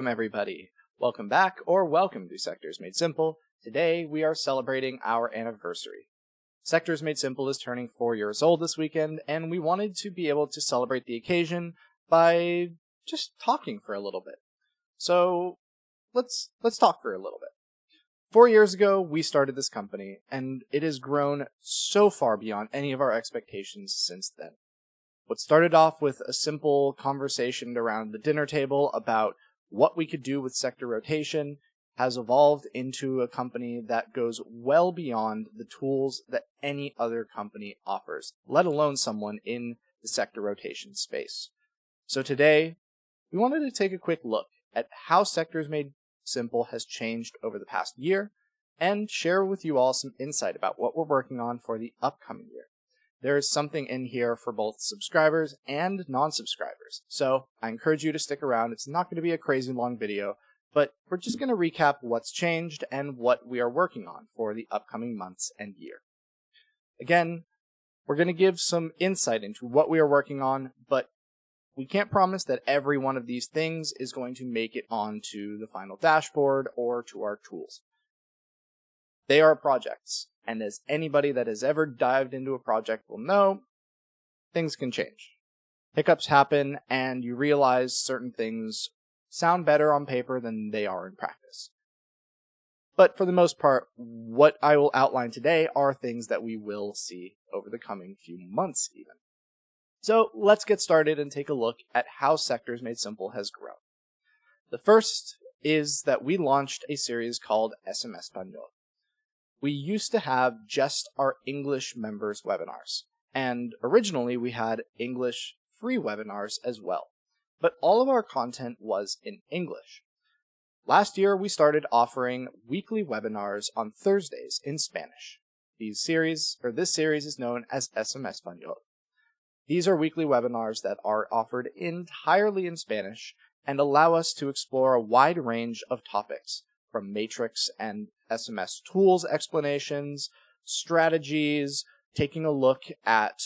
Welcome everybody. Welcome back or welcome to Sectors Made Simple. Today we are celebrating our anniversary. Sectors Made Simple is turning 4 years old this weekend, and we wanted to be able to celebrate the occasion by just talking for a little bit. So let's talk for a little bit. 4 years ago, we started this company, and it has grown so far beyond any of our expectations since then. What started off with a simple conversation around the dinner table about what we could do with sector rotation has evolved into a company that goes well beyond the tools that any other company offers, let alone someone in the sector rotation space. So today, we wanted to take a quick look at how Sectors Made Simple has changed over the past year and share with you all some insight about what we're working on for the upcoming year. There is something in here for both subscribers and non-subscribers, so I encourage you to stick around. It's not going to be a crazy long video, but we're just going to recap what's changed and what we are working on for the upcoming months and year. Again, we're going to give some insight into what we are working on, but we can't promise that every one of these things is going to make it onto the final dashboard or to our tools. They are projects, and as anybody that has ever dived into a project will know, things can change. Hiccups happen, and you realize certain things sound better on paper than they are in practice. But for the most part, what I will outline today are things that we will see over the coming few months even. So let's get started and take a look at how Sectors Made Simple has grown. The first is that we launched a series called SMS Bol. We used to have just our English members webinars, and originally we had English free webinars as well, but all of our content was in English. Last year we started offering weekly webinars on Thursdays in Spanish. This series is known as SMS Bol. These are weekly webinars that are offered entirely in Spanish and allow us to explore a wide range of topics, from matrix and SMS tools explanations, strategies, taking a look at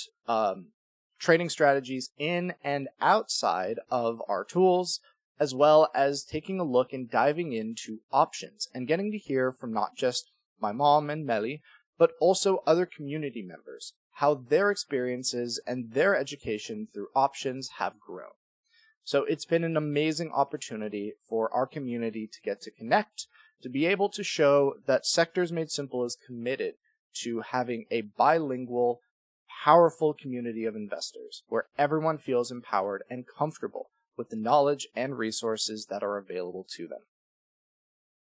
trading strategies in and outside of our tools, as well as taking a look and diving into options and getting to hear from not just my mom and Melly, but also other community members, how their experiences and their education through options have grown. So it's been an amazing opportunity for our community to get to connect, to be able to show that Sectors Made Simple is committed to having a bilingual, powerful community of investors where everyone feels empowered and comfortable with the knowledge and resources that are available to them.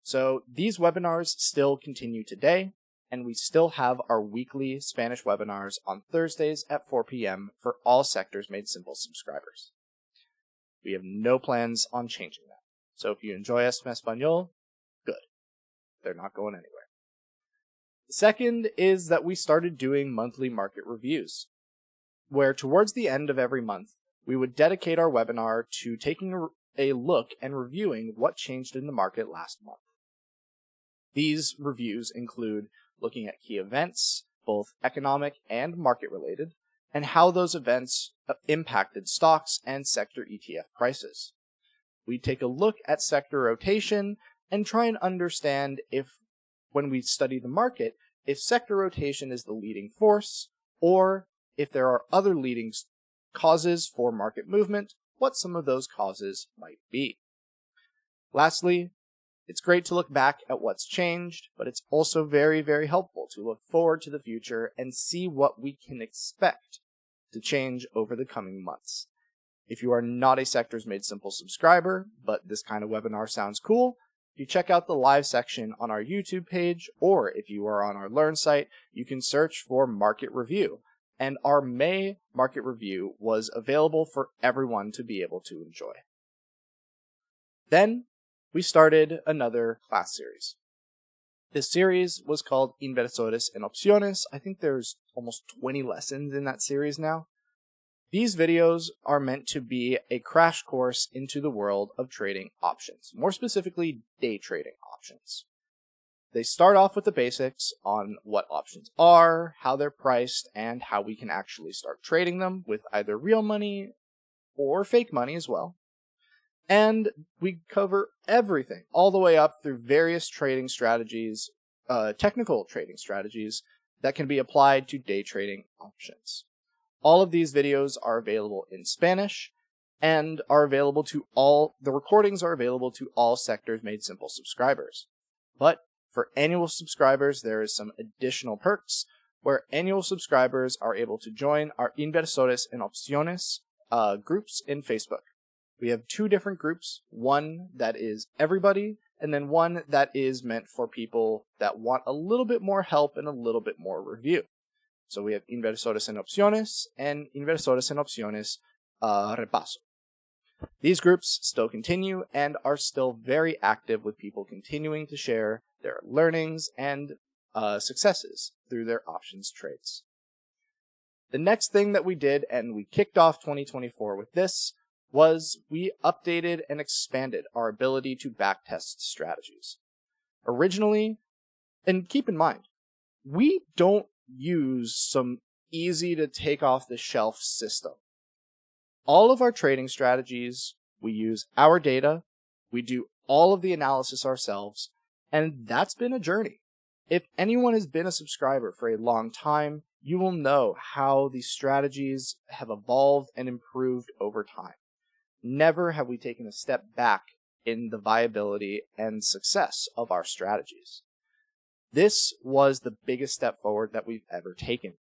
So these webinars still continue today, and we still have our weekly Spanish webinars on Thursdays at 4 p.m. for all Sectors Made Simple subscribers. We have no plans on changing that. So if you enjoy SMS Bol, good. They're not going anywhere. The second is that we started doing monthly market reviews, where towards the end of every month, we would dedicate our webinar to taking a look and reviewing what changed in the market last month. These reviews include looking at key events, both economic and market related, and how those events impacted stocks and sector ETF prices. We take a look at sector rotation and try and understand if, when we study the market, if sector rotation is the leading force, or if there are other leading causes for market movement, what some of those causes might be. Lastly, it's great to look back at what's changed, but it's also very, very helpful to look forward to the future and see what we can expect to change over the coming months. If you are not a Sectors Made Simple subscriber, but this kind of webinar sounds cool, if you check out the live section on our YouTube page, or if you are on our Learn site, you can search for Market Review. And our May Market Review was available for everyone to be able to enjoy. Then, we started another class series. This series was called Inversores en Opciones. I think there's almost 20 lessons in that series now. These videos are meant to be a crash course into the world of trading options, more specifically day trading options. They start off with the basics on what options are, how they're priced, and how we can actually start trading them with either real money or fake money as well. And we cover everything, all the way up through various trading strategies, technical trading strategies that can be applied to day trading options. All of these videos are available in Spanish and are available to the recordings are available to all Sectors Made Simple subscribers. But for annual subscribers, there is some additional perks where annual subscribers are able to join our Inversores en Opciones groups in Facebook. We have two different groups, one that is everybody, and then one that is meant for people that want a little bit more help and a little bit more review. So we have Inversores en Opciones and Inversores en Opciones Repaso. These groups still continue and are still very active, with people continuing to share their learnings and successes through their options trades. The next thing that we did, and we kicked off 2024 with this, was we updated and expanded our ability to backtest strategies. Originally, and keep in mind, we don't use some easy to take off the shelf system. All of our trading strategies, we use our data, we do all of the analysis ourselves, and that's been a journey. If anyone has been a subscriber for a long time, you will know how these strategies have evolved and improved over time. Never have we taken a step back in the viability and success of our strategies. This was the biggest step forward that we've ever taken.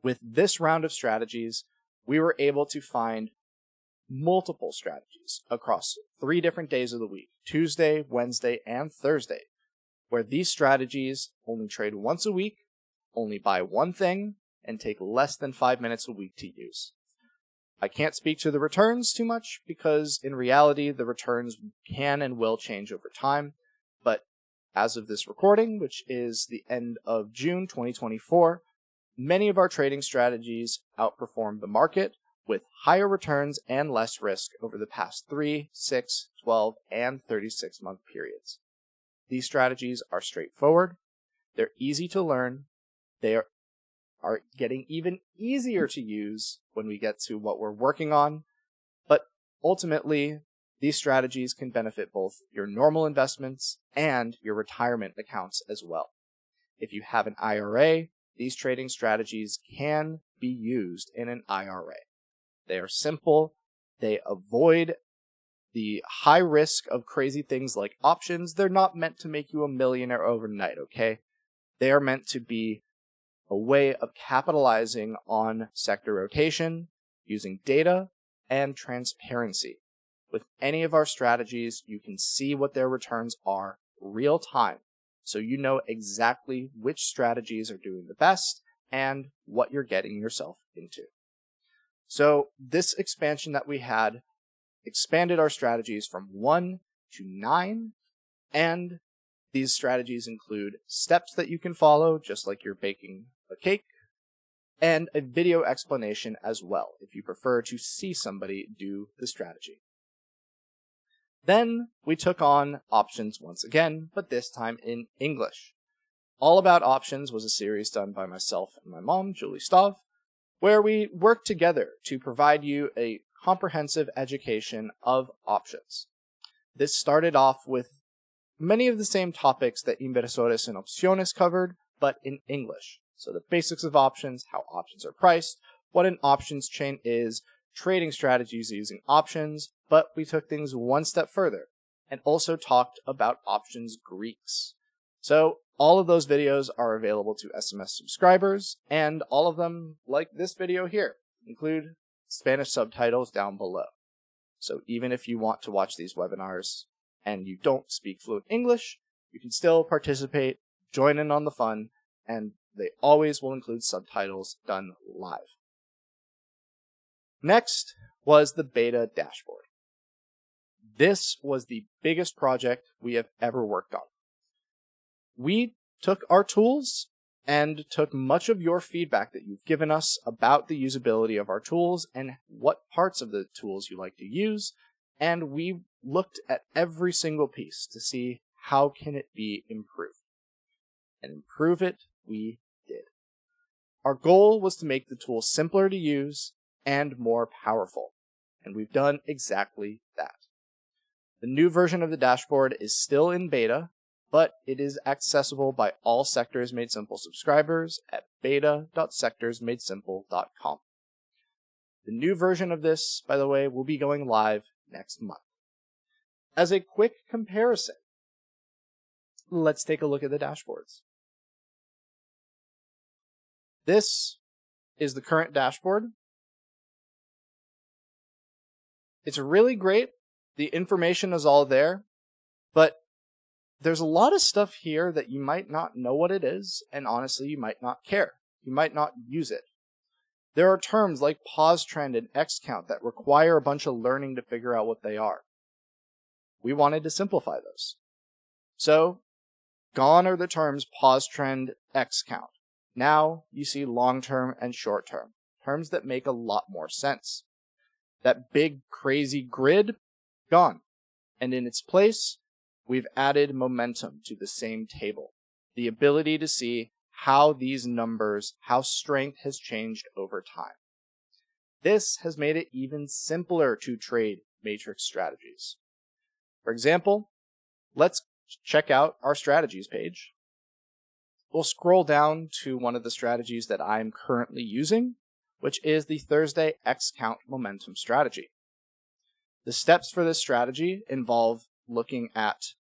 With this round of strategies, we were able to find multiple strategies across 3 different days of the week, Tuesday, Wednesday, and Thursday, where these strategies only trade once a week, only buy one thing, and take less than 5 minutes a week to use. I can't speak to the returns too much because in reality the returns can and will change over time, but as of this recording, which is the end of June 2024, many of our trading strategies outperformed the market with higher returns and less risk over the past 3, 6, 12, and 36-month periods. These strategies are straightforward, they're easy to learn, they are getting even easier to use when we get to what we're working on, but ultimately, these strategies can benefit both your normal investments and your retirement accounts as well. If you have an IRA, these trading strategies can be used in an IRA. They are simple, they avoid the high risk of crazy things like options. They're not meant to make you a millionaire overnight, okay? They are meant to be a way of capitalizing on sector rotation using data and transparency. With any of our strategies, you can see what their returns are real time, so you know exactly which strategies are doing the best and what you're getting yourself into. So this expansion that we had expanded our strategies from 1 to 9, and these strategies include steps that you can follow, just like you're baking a cake, and a video explanation as well, if you prefer to see somebody do the strategy. Then we took on options once again, but this time in English. All About Options was a series done by myself and my mom, Julie Stav, where we worked together to provide you a comprehensive education of options. This started off with many of the same topics that Inversores en Opciones covered, but in English. So the basics of options, how options are priced, what an options chain is, trading strategies using options, but we took things one step further and also talked about options Greeks. So all of those videos are available to SMS subscribers, and all of them, like this video here, include Spanish subtitles down below. So even if you want to watch these webinars and you don't speak fluent English, you can still participate, join in on the fun, and they always will include subtitles done live. Next was the beta dashboard. This was the biggest project we have ever worked on. We took our tools and took much of your feedback that you've given us about the usability of our tools and what parts of the tools you like to use, and we looked at every single piece to see how can it be improved. And improve it we did. Our goal was to make the tool simpler to use and more powerful, and we've done exactly that. The new version of the dashboard is still in beta, but it is accessible by all Sectors Made Simple subscribers at beta.sectorsmadesimple.com. The new version of this, by the way, will be going live next month. As a quick comparison, let's take a look at the dashboards. This is the current dashboard. It's really great. The information is all there, but there's a lot of stuff here that you might not know what it is, and honestly, you might not care. You might not use it. There are terms like pause trend and X count that require a bunch of learning to figure out what they are. We wanted to simplify those. So, gone are the terms pause trend, X count. Now you see long-term and short-term, terms that make a lot more sense. That big, crazy grid, gone. And in its place, we've added momentum to the same table. The ability to see how these numbers, how strength has changed over time. This has made it even simpler to trade matrix strategies. For example, let's check out our strategies page. We'll scroll down to one of the strategies that I'm currently using, which is the Thursday X count momentum strategy. The steps for this strategy involve looking at,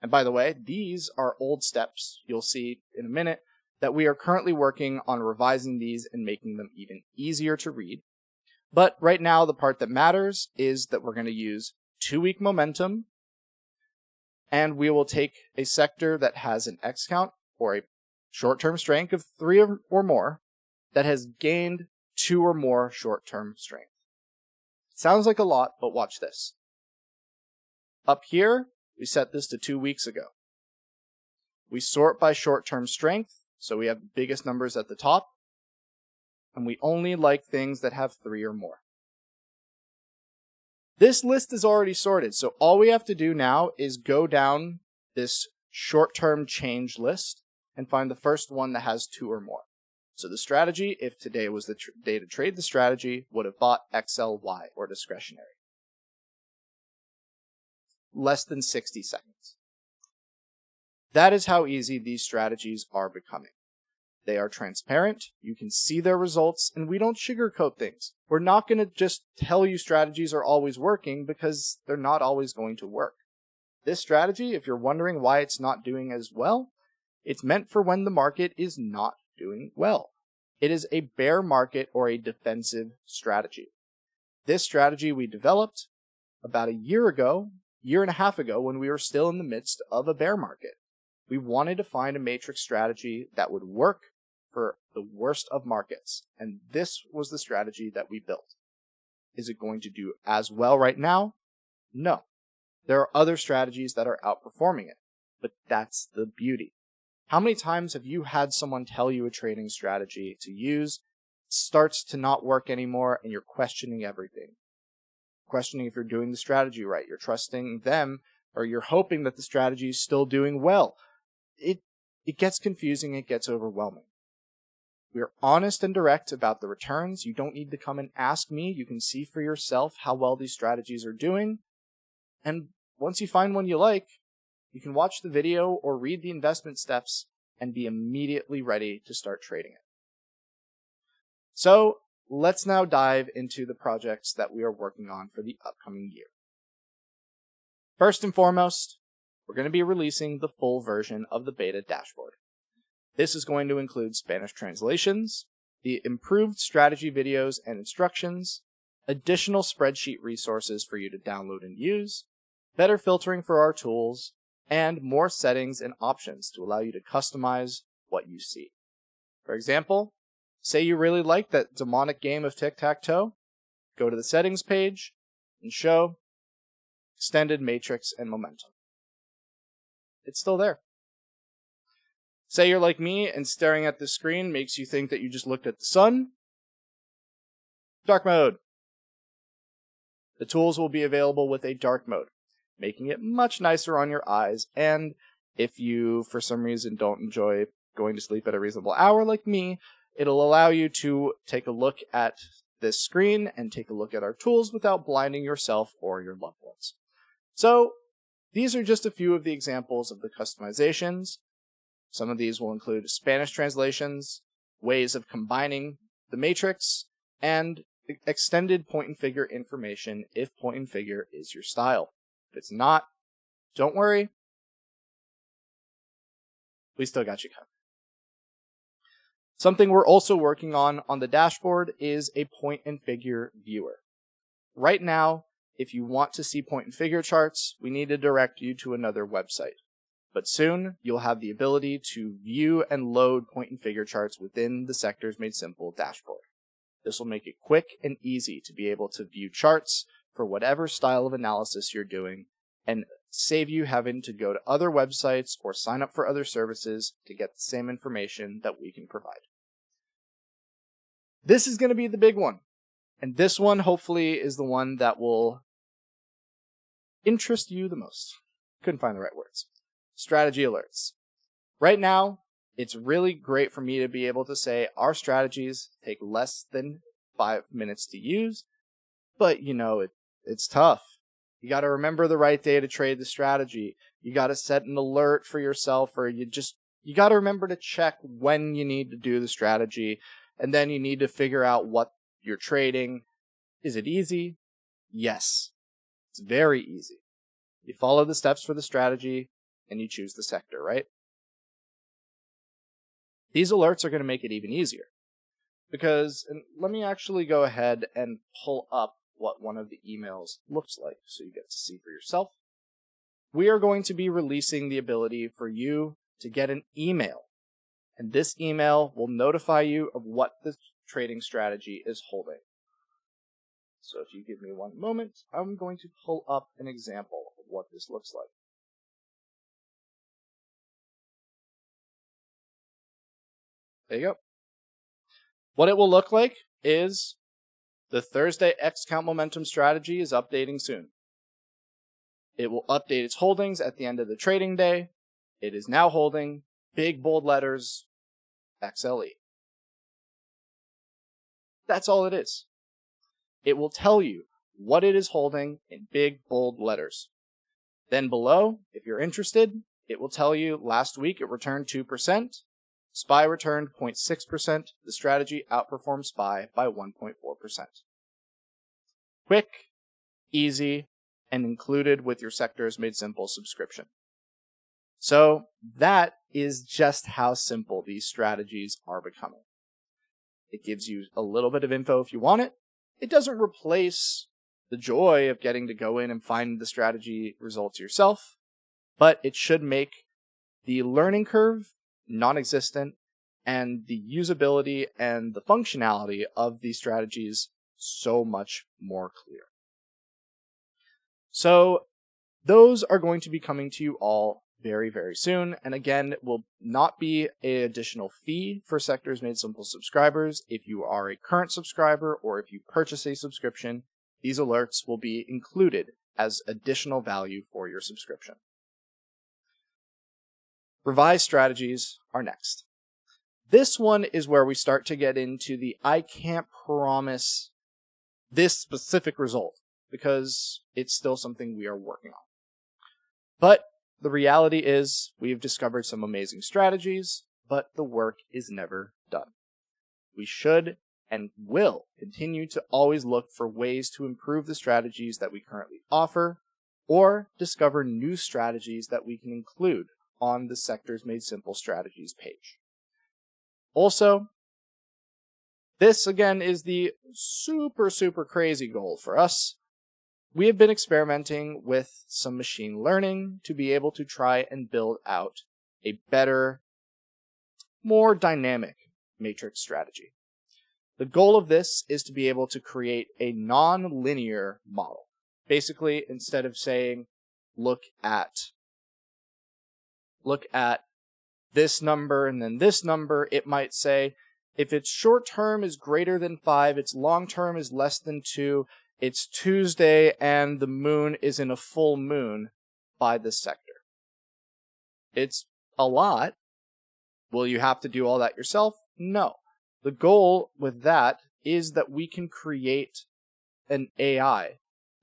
and by the way, these are old steps. You'll see in a minute that we are currently working on revising these and making them even easier to read. But right now, the part that matters is that we're going to use 2-week momentum, and we will take a sector that has an X count or a short-term strength of 3 or more that has gained 2 or more short-term strength. It sounds like a lot, but watch this. Up here, we set this to 2 weeks ago. We sort by short-term strength, so we have the biggest numbers at the top, and we only like things that have 3 or more. This list is already sorted, so all we have to do now is go down this short-term change list and find the first one that has 2 or more. So the strategy, if today was the day to trade the strategy, would have bought XLY or discretionary. Less than 60 seconds. That is how easy these strategies are becoming. They are transparent, you can see their results, and we don't sugarcoat things. We're not going to just tell you strategies are always working because they're not always going to work. This strategy, if you're wondering why it's not doing as well, it's meant for when the market is not doing well. It is a bear market or a defensive strategy. This strategy we developed about a year and a half ago when we were still in the midst of a bear market. We wanted to find a matrix strategy that would work for the worst of markets, and this was the strategy that we built. Is it going to do as well right now? No. There are other strategies that are outperforming it, but that's the beauty. How many times have you had someone tell you a trading strategy to use, starts to not work anymore, and you're questioning everything? Questioning if you're doing the strategy right. You're trusting them, or you're hoping that the strategy is still doing well. It gets confusing, it gets overwhelming. We're honest and direct about the returns. You don't need to come and ask me. You can see for yourself how well these strategies are doing. And once you find one you like, you can watch the video or read the investment steps and be immediately ready to start trading it. So let's now dive into the projects that we are working on for the upcoming year. First and foremost, we're going to be releasing the full version of the beta dashboard. This is going to include Spanish translations, the improved strategy videos and instructions, additional spreadsheet resources for you to download and use, better filtering for our tools, and more settings and options to allow you to customize what you see. For example, say you really like that demonic game of tic-tac-toe, go to the settings page and show extended matrix and momentum. It's still there. Say you're like me and staring at the screen makes you think that you just looked at the sun. Dark mode. The tools will be available with a dark mode, making it much nicer on your eyes, and if you, for some reason, don't enjoy going to sleep at a reasonable hour like me, it'll allow you to take a look at this screen and take a look at our tools without blinding yourself or your loved ones. So these are just a few of the examples of the customizations. Some of these will include Spanish translations, ways of combining the matrix, and extended point and figure information if point and figure is your style. If it's not, don't worry. We still got you covered. Something we're also working on the dashboard is a point and figure viewer. Right now, if you want to see point and figure charts, we need to direct you to another website. But soon, you'll have the ability to view and load point and figure charts within the Sectors Made Simple dashboard. This will make it quick and easy to be able to view charts for whatever style of analysis you're doing and save you having to go to other websites or sign up for other services to get the same information that we can provide. This is going to be the big one. And this one, hopefully, is the one that will interest you the most. Couldn't find the right words. Strategy alerts. Right now, it's really great for me to be able to say our strategies take less than 5 minutes to use, but it's tough. You got to remember the right day to trade the strategy. You got to set an alert for yourself, or you got to remember to check when you need to do the strategy, and then you need to figure out what you're trading. Is it easy? Yes. It's very easy. You follow the steps for the strategy, and you choose the sector, right? These alerts are going to make it even easier. And let me actually go ahead and pull up what one of the emails looks like so you get to see for yourself. We are going to be releasing the ability for you to get an email. And this email will notify you of what the trading strategy is holding. So if you give me one moment, I'm going to pull up an example of what this looks like. There you go. What it will look like is the Thursday X count momentum strategy is updating soon. It will update its holdings at the end of the trading day. It is now holding big bold letters XLE. That's all it is. It will tell you what it is holding in big bold letters. Then below, if you're interested, it will tell you last week it returned 2%. SPY returned 0.6%. The strategy outperformed SPY by 1.4%. Quick, easy, and included with your Sectors Made Simple subscription. So that is just how simple these strategies are becoming. It gives you a little bit of info if you want it. It doesn't replace the joy of getting to go in and find the strategy results yourself, but it should make the learning curve non-existent and the usability and the functionality of these strategies so much more clear. So those are going to be coming to you all very, very soon. And again, it will not be an additional fee for Sectors Made Simple subscribers. If you are a current subscriber or if you purchase a subscription, these alerts will be included as additional value for your subscription. Revised strategies are next. This one is where we start to get into the I can't promise this specific result because it's still something we are working on. But the reality is we've discovered some amazing strategies, but the work is never done. We should and will continue to always look for ways to improve the strategies that we currently offer or discover new strategies that we can include on the Sectors Made Simple strategies page. Also, this again is the super, super crazy goal for us. We have been experimenting with some machine learning to be able to try and build out a better, more dynamic matrix strategy. The goal of this is to be able to create a non-linear model. Basically, instead of saying, look at this number and then this number, it might say, if its short term is greater than 5, its long term is less than 2, it's Tuesday and the moon is in a full moon by this sector. It's a lot. Will you have to do all that yourself? No. The goal with that is that we can create an AI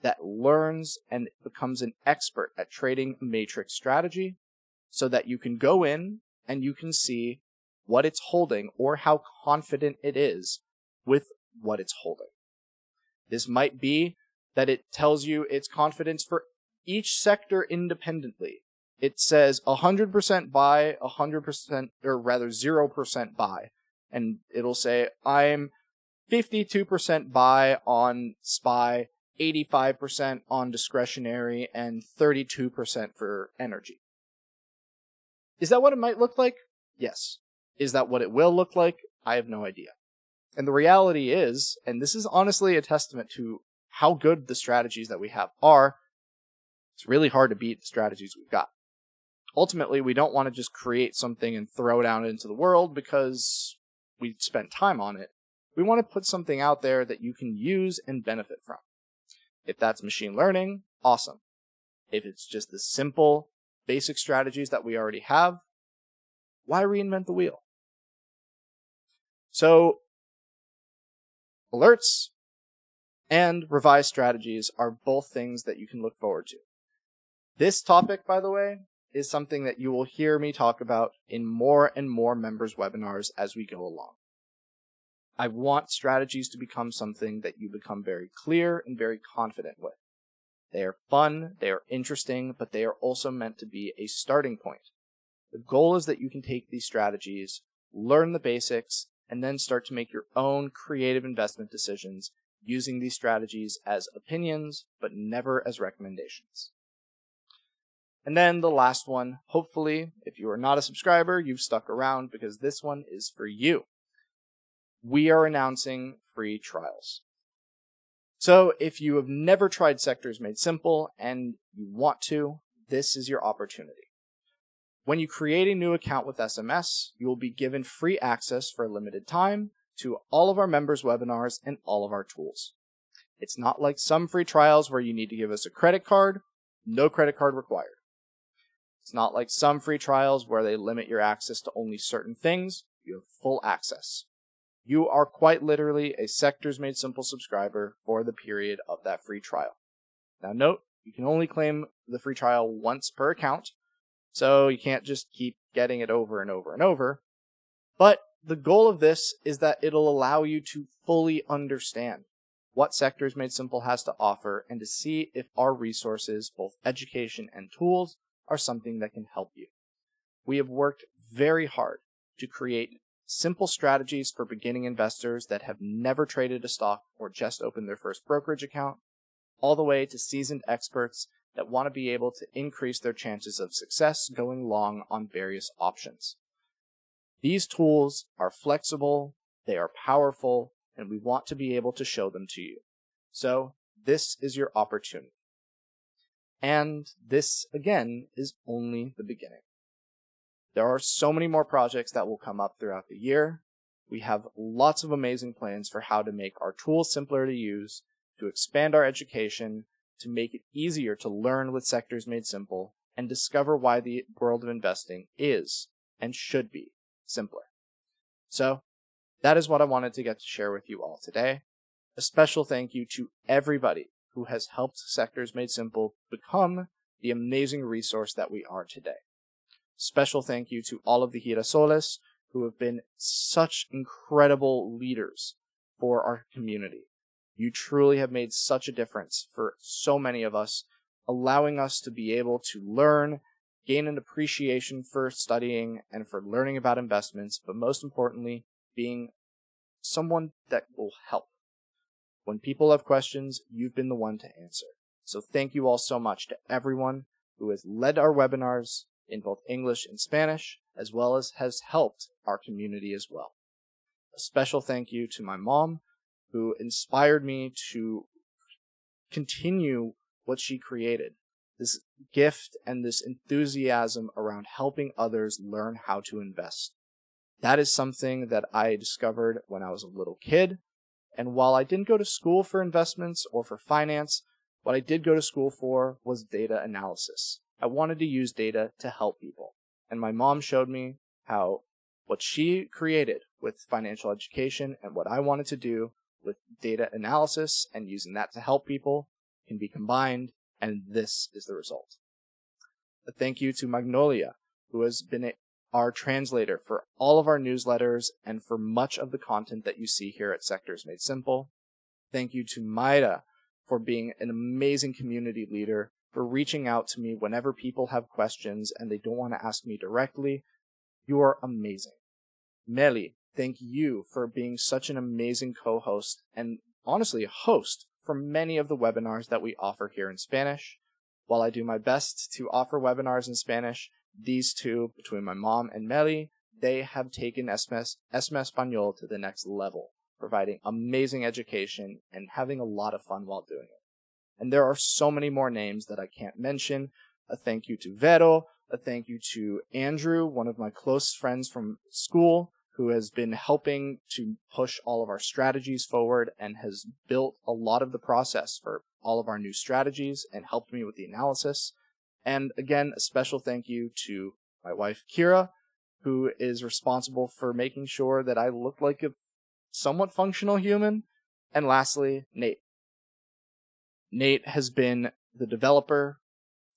that learns and becomes an expert at trading matrix strategy so that you can go in and you can see what it's holding or how confident it is with what it's holding. This might be that it tells you its confidence for each sector independently. It says 100% buy, 100%, or rather 0% buy. And it'll say, I'm 52% buy on SPY, 85% on discretionary, and 32% for energy. Is that what it might look like? Yes. Is that what it will look like? I have no idea. And the reality is, and this is honestly a testament to how good the strategies that we have are, it's really hard to beat the strategies we've got. Ultimately, we don't want to just create something and throw it out into the world because we spent time on it. We want to put something out there that you can use and benefit from. If that's machine learning, awesome. If it's just the simple, basic strategies that we already have, why reinvent the wheel? So, alerts and revised strategies are both things that you can look forward to. This topic, by the way, is something that you will hear me talk about in more and more members' webinars as we go along. I want strategies to become something that you become very clear and very confident with. They are fun, they are interesting, but they are also meant to be a starting point. The goal is that you can take these strategies, learn the basics, and then start to make your own creative investment decisions using these strategies as opinions, but never as recommendations. And then the last one, hopefully, if you are not a subscriber, you've stuck around because this one is for you. We are announcing free trials. So if you have never tried Sectors Made Simple and you want to, this is your opportunity. When you create a new account with SMS, you will be given free access for a limited time to all of our members' webinars and all of our tools. It's not like some free trials where you need to give us a credit card, no credit card required. It's not like some free trials where they limit your access to only certain things. You have full access. You are quite literally a Sectors Made Simple subscriber for the period of that free trial. Now note, you can only claim the free trial once per account, so you can't just keep getting it over and over and over. But the goal of this is that it'll allow you to fully understand what Sectors Made Simple has to offer and to see if our resources, both education and tools, are something that can help you. We have worked very hard to create simple strategies for beginning investors that have never traded a stock or just opened their first brokerage account, all the way to seasoned experts that want to be able to increase their chances of success going long on various options. These tools are flexible, they are powerful, and we want to be able to show them to you. So this is your opportunity. And this, again, is only the beginning. There are so many more projects that will come up throughout the year. We have lots of amazing plans for how to make our tools simpler to use, to expand our education, to make it easier to learn with Sectors Made Simple, and discover why the world of investing is and should be simpler. So, that is what I wanted to get to share with you all today. A special thank you to everybody who has helped Sectors Made Simple become the amazing resource that we are today. Special thank you to all of the Girasoles who have been such incredible leaders for our community. You truly have made such a difference for so many of us, allowing us to be able to learn, gain an appreciation for studying and for learning about investments, but most importantly, being someone that will help. When people have questions, you've been the one to answer. So thank you all so much to everyone who has led our webinars in both English and Spanish, as well as has helped our community as well. A special thank you to my mom, who inspired me to continue what she created. This gift and this enthusiasm around helping others learn how to invest. That is something that I discovered when I was a little kid. And while I didn't go to school for investments or for finance, what I did go to school for was data analysis. I wanted to use data to help people. And my mom showed me how what she created with financial education and what I wanted to do with data analysis and using that to help people can be combined, and this is the result. A thank you to Magnolia, who has been our translator for all of our newsletters and for much of the content that you see here at Sectors Made Simple. Thank you to Maida for being an amazing community leader, for reaching out to me whenever people have questions and they don't want to ask me directly. You are amazing. Meli, thank you for being such an amazing co-host and honestly a host for many of the webinars that we offer here in Spanish. While I do my best to offer webinars in Spanish, these two, between my mom and Meli, they have taken SMS Bol to the next level, providing amazing education and having a lot of fun while doing it. And there are so many more names that I can't mention. A thank you to Vero, a thank you to Andrew, one of my close friends from school, who has been helping to push all of our strategies forward and has built a lot of the process for all of our new strategies and helped me with the analysis. And again, a special thank you to my wife, Kira, who is responsible for making sure that I look like a somewhat functional human. And lastly, Nate. Nate has been the developer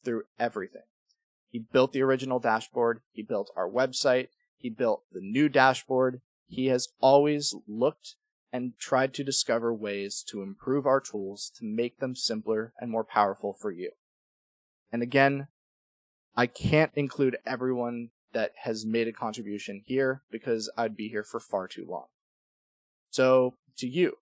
through everything. He built the original dashboard. He built our website. He built the new dashboard. He has always looked and tried to discover ways to improve our tools to make them simpler and more powerful for you. And again, I can't include everyone that has made a contribution here because I'd be here for far too long. So, to you,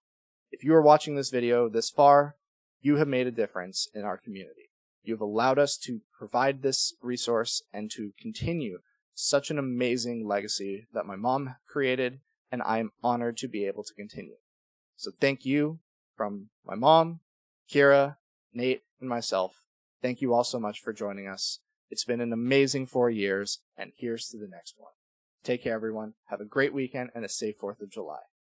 if you are watching this video this far, you have made a difference in our community. You have allowed us to provide this resource and to continue such an amazing legacy that my mom created, and I am honored to be able to continue. So thank you from my mom, Kira, Nate, and myself. Thank you all so much for joining us. It's been an amazing 4 years, and here's to the next one. Take care, everyone. Have a great weekend and a safe 4th of July.